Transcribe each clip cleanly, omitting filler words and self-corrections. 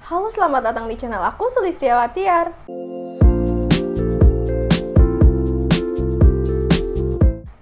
Halo, selamat datang di channel aku, Sulistiawatiar.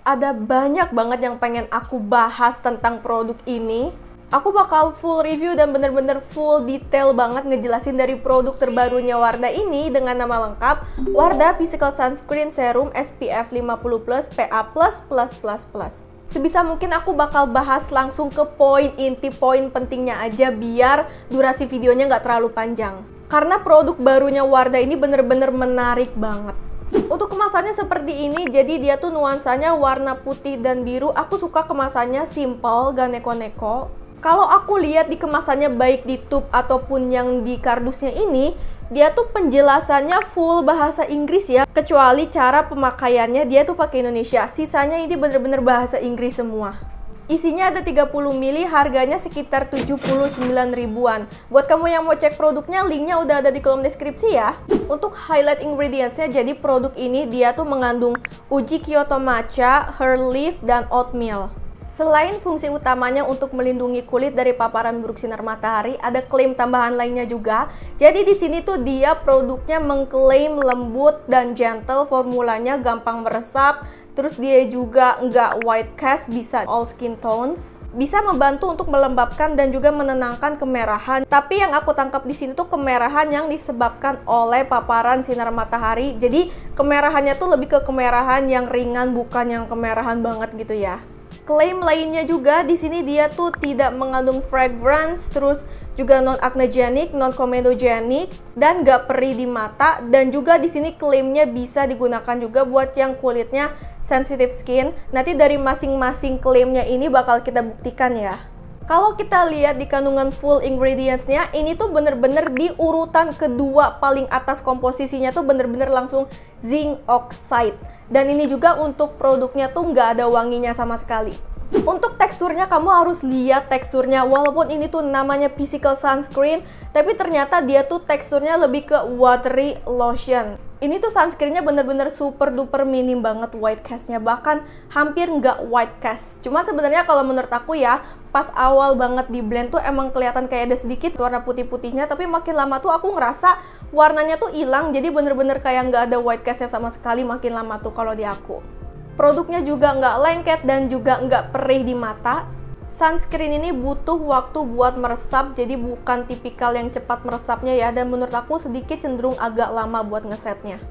Ada banyak banget yang pengen aku bahas tentang produk ini. Aku bakal full review dan bener-bener full detail banget ngejelasin dari produk terbarunya Wardah ini dengan nama lengkap Wardah Physical Sunscreen Serum SPF 50+ PA++++. Sebisa mungkin aku bakal bahas langsung ke poin inti, poin pentingnya aja biar durasi videonya nggak terlalu panjang. Karena produk barunya Wardah ini bener-bener menarik banget. Untuk kemasannya seperti ini, jadi dia tuh nuansanya warna putih dan biru. Aku suka kemasannya simple, gak neko-neko. Kalau aku lihat di kemasannya baik di tube ataupun yang di kardusnya ini, dia tuh penjelasannya full bahasa Inggris ya. Kecuali cara pemakaiannya dia tuh pakai Indonesia. Sisanya ini bener-bener bahasa Inggris semua. Isinya ada 30 ml, harganya sekitar 79 ribuan. Buat kamu yang mau cek produknya, linknya udah ada di kolom deskripsi ya. Untuk highlight ingredientsnya, jadi produk ini dia tuh mengandung uji Kyoto Matcha, Her Leaf, dan Oatmeal. Selain fungsi utamanya untuk melindungi kulit dari paparan buruk sinar matahari, ada klaim tambahan lainnya juga. Jadi di sini tuh dia produknya mengklaim lembut dan gentle, formulanya gampang meresap. Terus dia juga nggak white cast, bisa all skin tones. Bisa membantu untuk melembabkan dan juga menenangkan kemerahan. Tapi yang aku tangkap di sini tuh kemerahan yang disebabkan oleh paparan sinar matahari. Jadi kemerahannya tuh lebih ke kemerahan yang ringan, bukan yang kemerahan banget gitu ya. Klaim lainnya juga di sini dia tuh tidak mengandung fragrance, terus juga non acnegenic, non comedogenic, dan gak perih di mata. Dan juga di sini klaimnya bisa digunakan juga buat yang kulitnya sensitive skin. Nanti dari masing-masing klaimnya ini bakal kita buktikan ya. Kalau kita lihat di kandungan full ingredientsnya, ini tuh bener-bener di urutan kedua paling atas komposisinya tuh bener-bener langsung zinc oxide. Dan ini juga untuk produknya tuh nggak ada wanginya sama sekali. Untuk teksturnya kamu harus lihat teksturnya, walaupun ini tuh namanya physical sunscreen, tapi ternyata dia tuh teksturnya lebih ke watery lotion. Ini tuh sunscreennya bener-bener super duper minim banget white castnya, bahkan hampir nggak white cast. Cuman sebenarnya kalau menurut aku ya, pas awal banget di blend tuh emang kelihatan kayak ada sedikit warna putih-putihnya, tapi makin lama tuh aku ngerasa warnanya tuh hilang, jadi bener-bener kayak nggak ada white castnya sama sekali makin lama tuh kalau di aku. Produknya juga nggak lengket dan juga nggak perih di mata. Sunscreen ini butuh waktu buat meresap, jadi bukan tipikal yang cepat meresapnya ya, dan menurut aku sedikit cenderung agak lama buat ngesetnya.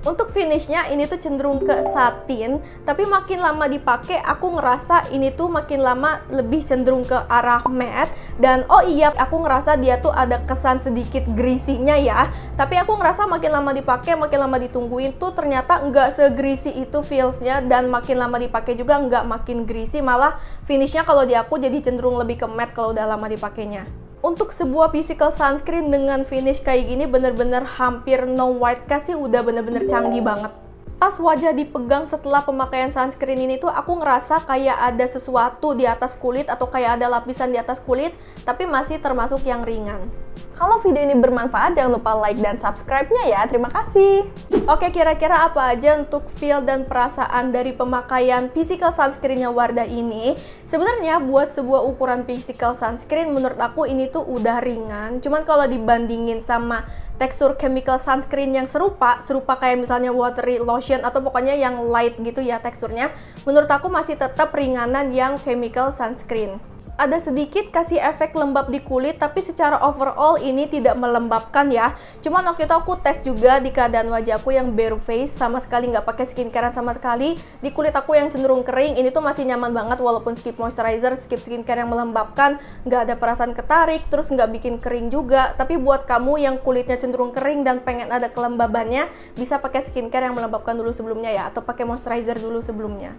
Untuk finishnya ini tuh cenderung ke satin, tapi makin lama dipakai aku ngerasa ini tuh makin lama lebih cenderung ke arah matte. Dan oh iya, aku ngerasa dia tuh ada kesan sedikit greasy-nya ya, tapi aku ngerasa makin lama dipakai, makin lama ditungguin tuh ternyata nggak se-greasy itu feelsnya, dan makin lama dipakai juga nggak makin greasy, malah finishnya kalau di aku jadi cenderung lebih ke matte kalau udah lama dipakainya. Untuk sebuah physical sunscreen dengan finish kayak gini bener-bener hampir no white cast sih udah bener-bener canggih banget. Pas wajah dipegang setelah pemakaian sunscreen ini tuh aku ngerasa kayak ada sesuatu di atas kulit atau kayak ada lapisan di atas kulit, tapi masih termasuk yang ringan. Kalau video ini bermanfaat, jangan lupa like dan subscribe-nya ya. Terima kasih. Oke, kira-kira apa aja untuk feel dan perasaan dari pemakaian physical sunscreen-nya Wardah ini? Sebenarnya buat sebuah ukuran physical sunscreen menurut aku ini tuh udah ringan. Cuman kalau dibandingin sama tekstur chemical sunscreen yang serupa kayak misalnya watery lotion atau pokoknya yang light gitu ya teksturnya, menurut aku masih tetap ringanan yang chemical sunscreen. Ada sedikit kasih efek lembab di kulit, tapi secara overall ini tidak melembabkan ya. Cuman waktu itu aku tes juga di keadaan wajah aku yang bare face, sama sekali nggak pakai skincarean sama sekali. Di kulit aku yang cenderung kering, ini tuh masih nyaman banget walaupun skip moisturizer, skip skincare yang melembabkan, nggak ada perasaan ketarik, terus nggak bikin kering juga. Tapi buat kamu yang kulitnya cenderung kering dan pengen ada kelembabannya, bisa pakai skincare yang melembabkan dulu sebelumnya ya, atau pakai moisturizer dulu sebelumnya.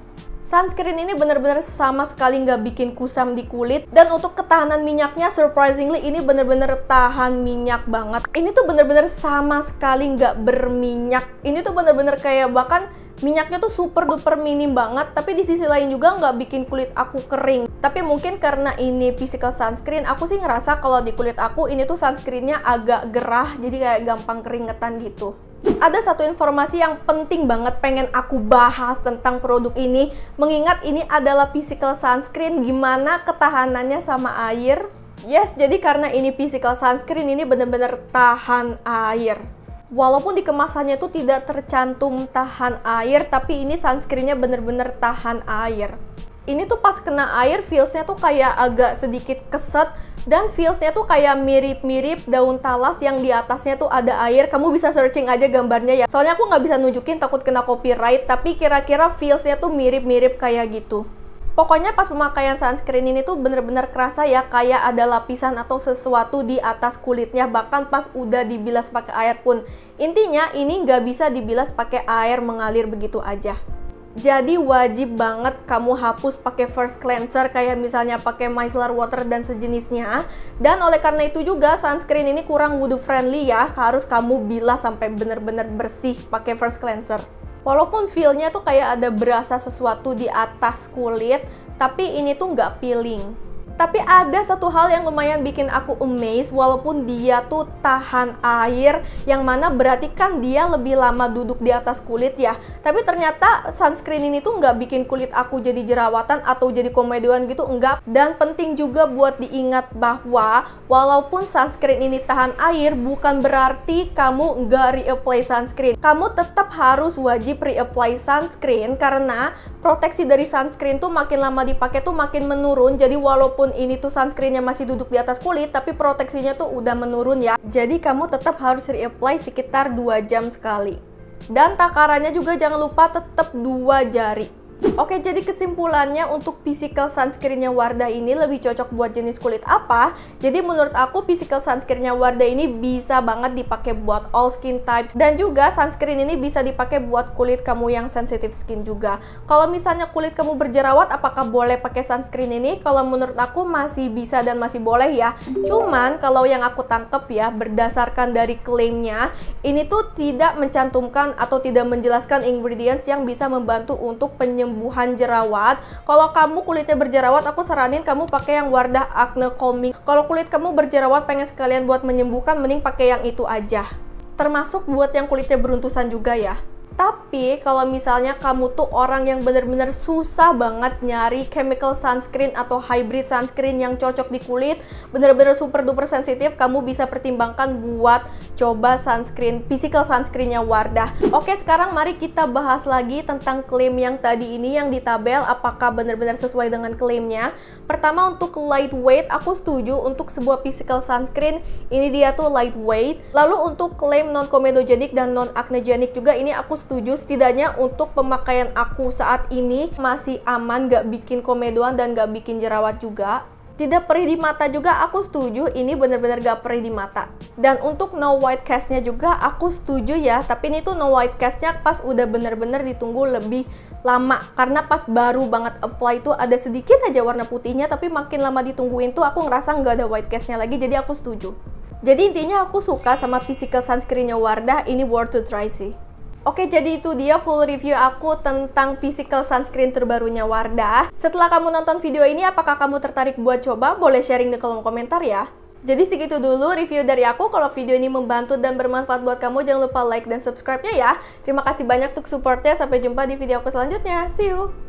Sunscreen ini bener-bener sama sekali nggak bikin kusam di kulit. Dan untuk ketahanan minyaknya, surprisingly ini bener-bener tahan minyak banget. Ini tuh bener-bener sama sekali nggak berminyak. Ini tuh bener-bener kayak bahkan minyaknya tuh super duper minim banget. Tapi di sisi lain juga nggak bikin kulit aku kering. Tapi mungkin karena ini physical sunscreen, aku sih ngerasa kalau di kulit aku ini tuh sunscreennya agak gerah, jadi kayak gampang keringetan gitu. Ada satu informasi yang penting banget pengen aku bahas tentang produk ini, mengingat ini adalah physical sunscreen, gimana ketahanannya sama air. Yes, jadi karena ini physical sunscreen, ini bener-bener tahan air. Walaupun di kemasannya tuh tidak tercantum tahan air, tapi ini sunscreennya bener-bener tahan air. Ini tuh pas kena air, feelsnya tuh kayak agak sedikit keset, dan feelsnya tuh kayak mirip-mirip daun talas yang di atasnya tuh ada air. Kamu bisa searching aja gambarnya ya. Soalnya aku nggak bisa nunjukin, takut kena copyright, tapi kira-kira feelsnya tuh mirip-mirip kayak gitu. Pokoknya pas pemakaian sunscreen ini tuh bener-bener kerasa ya kayak ada lapisan atau sesuatu di atas kulitnya, bahkan pas udah dibilas pakai air pun. Intinya ini nggak bisa dibilas pakai air mengalir begitu aja. Jadi wajib banget kamu hapus pakai first cleanser kayak misalnya pakai micellar water dan sejenisnya. Dan oleh karena itu juga sunscreen ini kurang wudhu friendly ya, harus kamu bilas sampai bener-bener bersih pakai first cleanser. Walaupun feel-nya tuh kayak ada berasa sesuatu di atas kulit, tapi ini tuh nggak peeling. Tapi ada satu hal yang lumayan bikin aku amazed, walaupun dia tuh tahan air, yang mana berarti kan dia lebih lama duduk di atas kulit ya. Tapi ternyata sunscreen ini tuh nggak bikin kulit aku jadi jerawatan atau jadi komedoan gitu, enggak. Dan penting juga buat diingat bahwa walaupun sunscreen ini tahan air, bukan berarti kamu nggak reapply sunscreen. Kamu tetap harus wajib reapply sunscreen, karena proteksi dari sunscreen tuh makin lama dipakai tuh makin menurun. Jadi walaupun ini tuh sunscreennya masih duduk di atas kulit, tapi proteksinya tuh udah menurun ya. Jadi kamu tetap harus reapply sekitar 2 jam sekali. Dan takarannya juga jangan lupa tetap 2 jari. Oke, jadi kesimpulannya untuk physical sunscreennya Wardah ini lebih cocok buat jenis kulit apa? Jadi menurut aku physical sunscreennya Wardah ini bisa banget dipakai buat all skin types, dan juga sunscreen ini bisa dipakai buat kulit kamu yang sensitive skin juga. Kalau misalnya kulit kamu berjerawat, apakah boleh pakai sunscreen ini? Kalau menurut aku masih bisa dan masih boleh ya. Cuman kalau yang aku tangkep ya, berdasarkan dari klaimnya, ini tuh tidak mencantumkan atau tidak menjelaskan ingredients yang bisa membantu untuk penyembuhan jerawat. Kalau kamu kulitnya berjerawat, aku saranin kamu pakai yang Wardah Acne Calming. Kalau kulit kamu berjerawat pengen sekalian buat menyembuhkan, mending pakai yang itu aja. Termasuk buat yang kulitnya beruntusan juga ya. Tapi kalau misalnya kamu tuh orang yang bener-bener susah banget nyari chemical sunscreen atau hybrid sunscreen yang cocok di kulit, bener-bener super duper sensitif, kamu bisa pertimbangkan buat coba sunscreen, physical sunscreennya Wardah. Oke, sekarang mari kita bahas lagi tentang klaim yang tadi ini yang di tabel, apakah bener-bener sesuai dengan klaimnya. Pertama, untuk lightweight, aku setuju untuk sebuah physical sunscreen, ini dia tuh lightweight. Lalu untuk klaim non-comedogenic dan non-acnegenic juga, ini aku setuju. Setidaknya untuk pemakaian aku saat ini masih aman, gak bikin komedoan dan gak bikin jerawat juga. Tidak perih di mata juga aku setuju, ini bener-bener gak perih di mata. Dan untuk no white cast-nya juga aku setuju ya, tapi ini tuh no white cast-nya pas udah bener-bener ditunggu lebih lama. Karena pas baru banget apply tuh ada sedikit aja warna putihnya, tapi makin lama ditungguin tuh aku ngerasa nggak ada white cast-nya lagi, jadi aku setuju. Jadi intinya aku suka sama physical sunscreen-nya Wardah, ini worth to try sih. Oke, jadi itu dia full review aku tentang physical sunscreen terbarunya Wardah. Setelah kamu nonton video ini, apakah kamu tertarik buat coba? Boleh sharing di kolom komentar ya. Jadi segitu dulu review dari aku. Kalau video ini membantu dan bermanfaat buat kamu, jangan lupa like dan subscribe-nya ya. Terima kasih banyak untuk supportnya. Sampai jumpa di video aku selanjutnya. See you!